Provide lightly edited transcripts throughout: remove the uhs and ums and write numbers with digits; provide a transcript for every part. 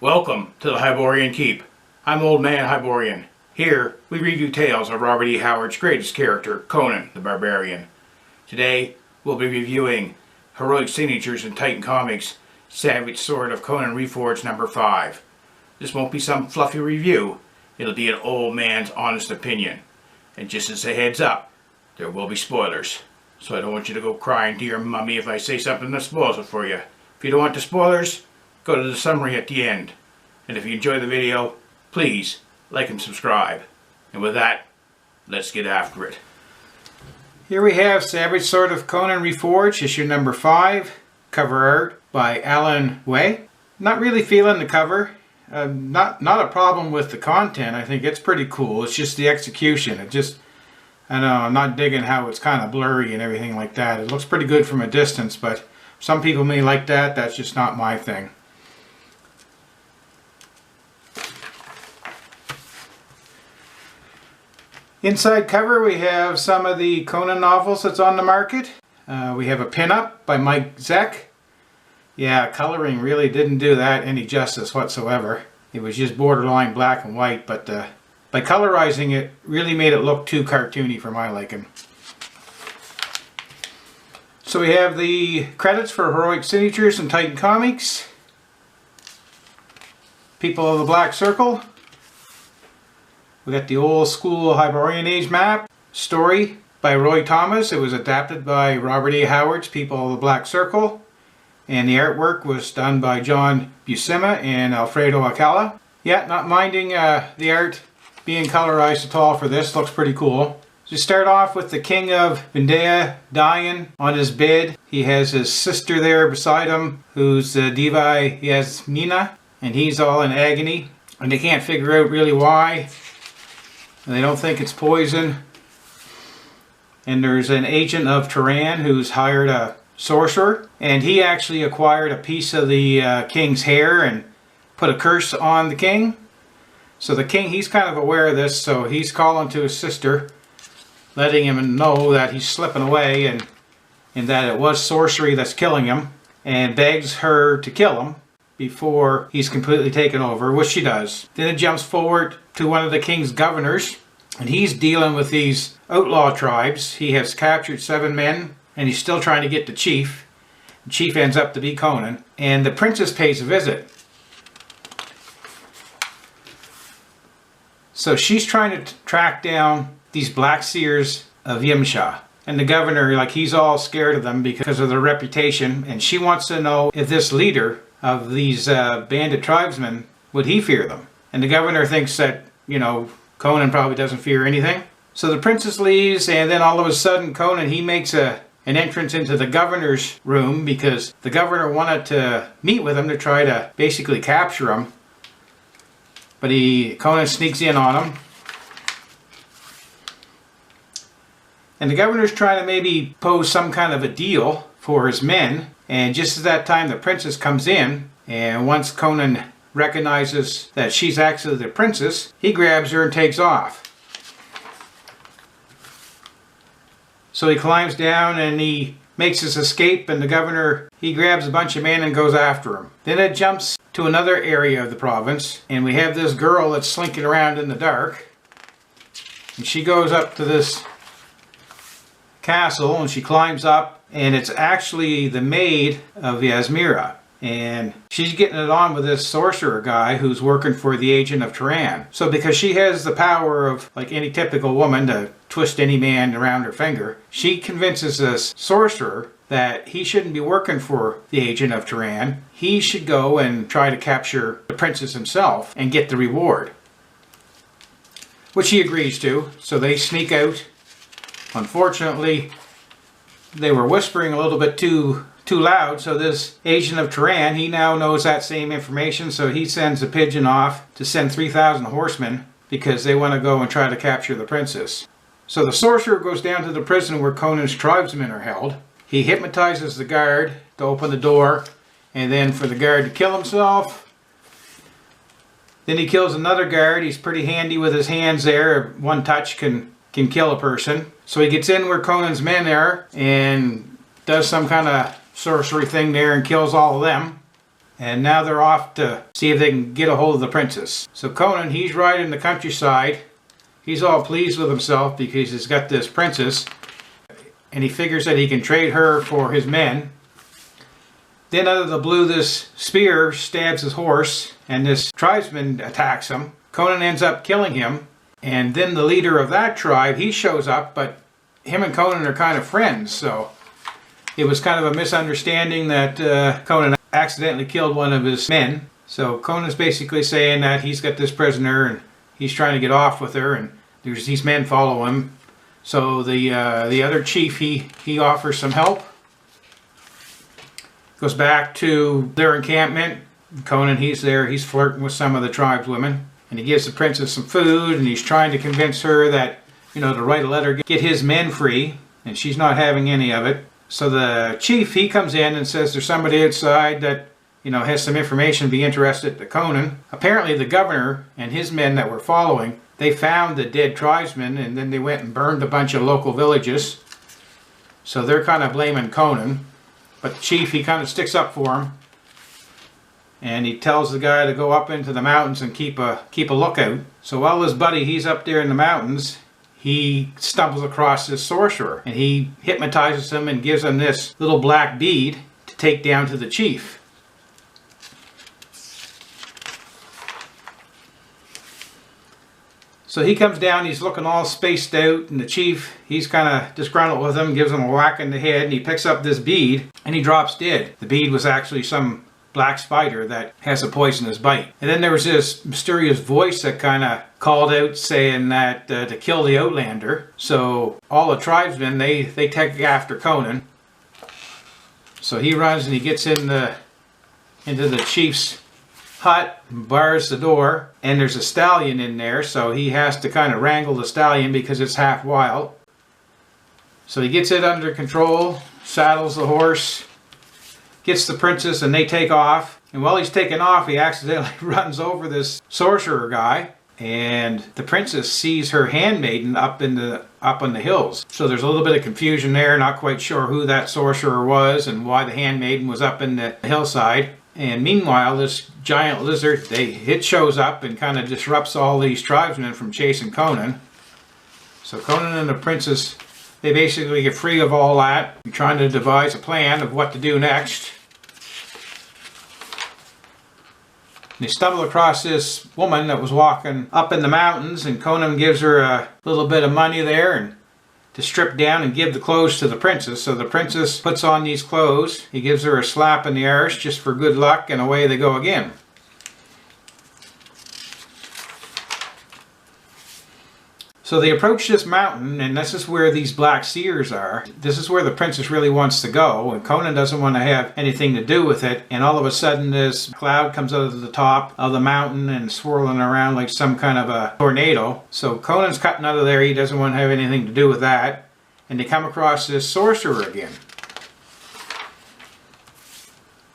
Welcome to the Hyborian Keep. I'm Old Man Hyborian. Here, we review tales of Robert E. Howard's greatest character, Conan the Barbarian. Today, we'll be reviewing Heroic Signatures in Titan Comics, Savage Sword of Conan Reforged number 5. This won't be some fluffy review, it'll be an old man's honest opinion. And just as a heads up, there will be spoilers. So I don't want you to go crying to your mummy if I say something that spoils it for you. If you don't want the spoilers, go to the summary at the end. And if you enjoy the video, please like and subscribe. And with that, let's get after it. Here we have Savage Sword of Conan Reforged, issue number 5. Cover art by Alan Quah. Not really feeling the cover. Not a problem with the content. I think it's pretty cool. It's just the execution. I know, I'm not digging how it's kind of blurry and everything like that. It looks pretty good from a distance, but some people may like that. That's just not my thing. Inside cover we have some of the Conan novels that's on the market. We have a pinup by Mike Zeck. Yeah, coloring really didn't do that any justice whatsoever. It was just borderline black and white, but by colorizing it really made it look too cartoony for my liking. So we have the credits for Heroic Signatures in Titan Comics. People of the Black Circle. We got the old school Hyborian Age map. Story by Roy Thomas. It was adapted by Robert E. Howard's People of the Black Circle. And the artwork was done by John Buscema and Alfredo Alcala. Yeah, not minding the art being colorized at all for this. Looks pretty cool. So you start off with the King of Vendea dying on his bed. He has his sister there beside him, who's Diva Yasmina, and he's all in agony. And they can't figure out really why. And they don't think it's poison. And there's an agent of Turan who's hired a sorcerer, and he actually acquired a piece of the king's hair and put a curse on the king. So the king, he's kind of aware of this, so he's calling to his sister, letting him know that he's slipping away and that it was sorcery that's killing him, and begs her to kill him before he's completely taken over, which she does. Then it jumps forward to one of the king's governors, and he's dealing with these outlaw tribes. He has captured 7 men, and he's still trying to get the chief. The chief ends up to be Conan, and the princess pays a visit. So she's trying to track down these black seers of Yimsha. And the governor, like, he's all scared of them because of their reputation, and she wants to know if this leader of these bandit tribesmen, would he fear them? And the governor thinks that, you know, Conan probably doesn't fear anything. So the princess leaves, and then all of a sudden Conan, he makes an entrance into the governor's room because the governor wanted to meet with him to try to basically capture him. But Conan sneaks in on him. And the governor's trying to maybe pose some kind of a deal for his men. And just at that time the princess comes in, and once Conan recognizes that she's actually the princess, he grabs her and takes off. So he climbs down and he makes his escape, and the governor, he grabs a bunch of men and goes after him. Then it jumps to another area of the province, and we have this girl that's slinking around in the dark. And she goes up to this castle and she climbs up, and it's actually the maid of Yasmira. And she's getting it on with this sorcerer guy who's working for the agent of Turan. So because she has the power of, like any typical woman, to twist any man around her finger, she convinces this sorcerer that he shouldn't be working for the agent of Turan. He should go and try to capture the princess himself and get the reward. Which he agrees to, so they sneak out. Unfortunately, they were whispering a little bit too loud, so this agent of Turan, he now knows that same information, so he sends a pigeon off to send 3,000 horsemen because they want to go and try to capture the princess. So the sorcerer goes down to the prison where Conan's tribesmen are held. He hypnotizes the guard to open the door, and then for the guard to kill himself. Then he kills another guard. He's pretty handy with his hands there. One touch can kill a person. So he gets in where Conan's men are and does some kind of sorcery thing there and kills all of them. and now they're off to see if they can get a hold of the princess. So Conan, he's riding the countryside. He's all pleased with himself because he's got this princess, and he figures that he can trade her for his men. Then out of the blue, this spear stabs his horse, and this tribesman attacks him. Conan ends up killing him, and then the leader of that tribe, he shows up, but him and Conan are kind of friends, so it was kind of a misunderstanding that Conan accidentally killed one of his men. So Conan's basically saying that he's got this prisoner and he's trying to get off with her, and there's these men follow him. So the other chief, he offers some help. Goes back to their encampment. Conan, he's there, he's flirting with some of the tribeswomen, and he gives the princess some food, and he's trying to convince her that, you know, to write a letter, get his men free, and she's not having any of it. So the chief, he comes in and says there's somebody outside that, you know, has some information, be interested to Conan. Apparently the governor and his men that were following, they found the dead tribesmen, and then they went and burned a bunch of local villages. So they're kind of blaming Conan. But the chief, he kind of sticks up for him, and he tells the guy to go up into the mountains and keep a lookout. So while his buddy, he's up there in the mountains, he stumbles across this sorcerer, and he hypnotizes him and gives him this little black bead to take down to the chief. So he comes down, he's looking all spaced out, and the chief, he's kind of disgruntled with him, gives him a whack in the head, and he picks up this bead, and he drops dead. The bead was actually some black spider that has a poisonous bite. And then there was this mysterious voice that kind of called out saying that to kill the outlander. So all the tribesmen, they take after Conan. So he runs and he gets into the chief's hut, bars the door, and there's a stallion in there, so he has to kind of wrangle the stallion because it's half wild. So he gets it under control, saddles the horse, gets the princess, and they take off. And while he's taking off, he accidentally runs over this sorcerer guy, and the princess sees her handmaiden up on the hills. So there's a little bit of confusion there, not quite sure who that sorcerer was and why the handmaiden was up in the hillside. And meanwhile, this giant lizard, it shows up and kind of disrupts all these tribesmen from chasing Conan. So Conan and the princess, they basically get free of all that, trying to devise a plan of what to do next. They stumble across this woman that was walking up in the mountains, and Conan gives her a little bit of money there and to strip down and give the clothes to the princess. So the princess puts on these clothes, he gives her a slap in the arse just for good luck, and away they go again. So they approach this mountain, and this is where these black seers are. This is where the princess really wants to go, and Conan doesn't want to have anything to do with it. And all of a sudden this cloud comes out of the top of the mountain and swirling around like some kind of a tornado. So Conan's cutting out of there, he doesn't want to have anything to do with that. And they come across this sorcerer again.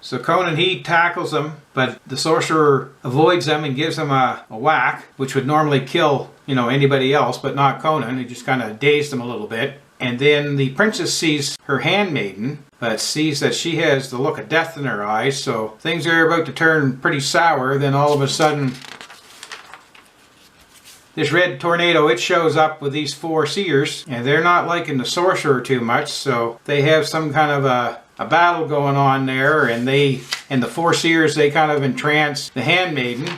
So Conan, he tackles him, but the sorcerer avoids them and gives him a whack, which would normally kill, you know, anybody else, but not Conan. He just kind of dazed him a little bit. And then the princess sees her handmaiden, but sees that she has the look of death in her eyes, so things are about to turn pretty sour. Then all of a sudden, this red tornado, it shows up with these four seers, and they're not liking the sorcerer too much, so they have some kind of a battle going on there, and the four seers, they kind of entrance the handmaiden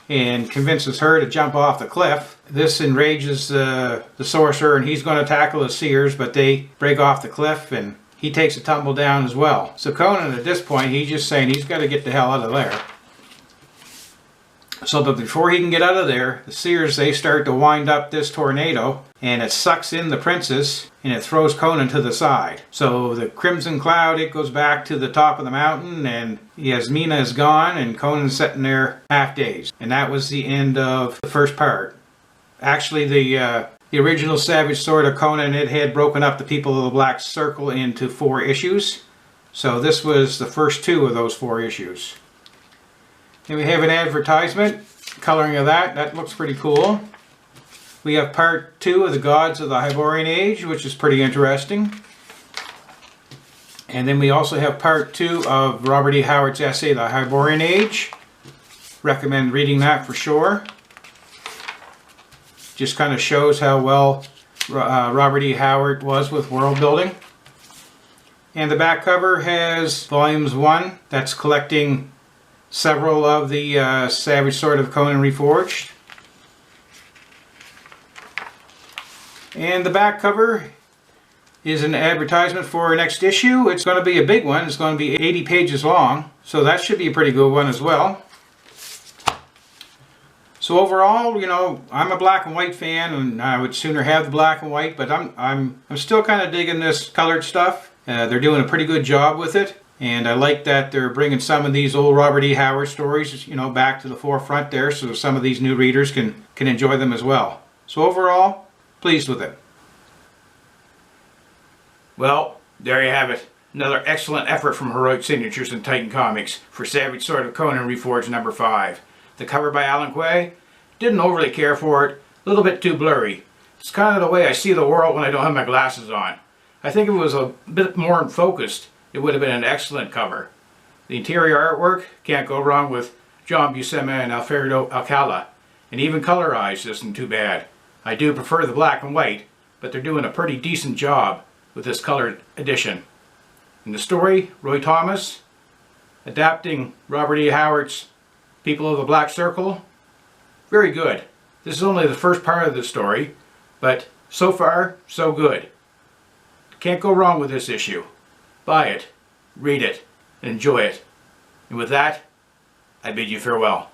and convinces her to jump off the cliff. This enrages the sorcerer, and he's going to tackle the seers, but they break off the cliff and he takes a tumble down as well. So Conan at this point, he's just saying he's got to get the hell out of there. So, but before he can get out of there, the seers, they start to wind up this tornado, and it sucks in the princess, and it throws Conan to the side. So the crimson cloud, it goes back to the top of the mountain, and Yasmina is gone, and Conan's sitting there half dazed. And that was the end of the first part. Actually, the original Savage Sword of Conan, it had broken up the people of the Black Circle into 4 issues. So this was the first 2 of those 4 issues. And we have an advertisement, coloring of that looks pretty cool. We have part 2 of the Gods of the Hyborian Age, which is pretty interesting. And then we also have part 2 of Robert E. Howard's essay, The Hyborian Age. Recommend reading that for sure. Just kind of shows how well Robert E. Howard was with world building. And the back cover has volumes 1, that's collecting several of the Savage Sword of Conan Reforged. And the back cover is an advertisement for our next issue. It's going to be a big one. It's going to be 80 pages long, so that should be a pretty good one as well. So overall, you know, I'm a black and white fan, and I would sooner have the black and white, but I'm still kind of digging this colored stuff. They're doing a pretty good job with it, and I like that they're bringing some of these old Robert E. Howard stories, you know, back to the forefront there, so some of these new readers can enjoy them as well. So overall, pleased with it. Well, there you have it. Another excellent effort from Heroic Signatures and Titan Comics for Savage Sword of Conan Reforged number 5. The cover by Alan Quah. Didn't overly care for it. A little bit too blurry. It's kind of the way I see the world when I don't have my glasses on. I think if it was a bit more focused, it would have been an excellent cover. The interior artwork, can't go wrong with John Buscema and Alfredo Alcala. And even colorized isn't too bad. I do prefer the black and white, but they're doing a pretty decent job with this colored edition. In the story, Roy Thomas, adapting Robert E. Howard's People of the Black Circle. Very good. This is only the first part of the story, but so far, so good. Can't go wrong with this issue. Buy it, read it, and enjoy it. And with that, I bid you farewell.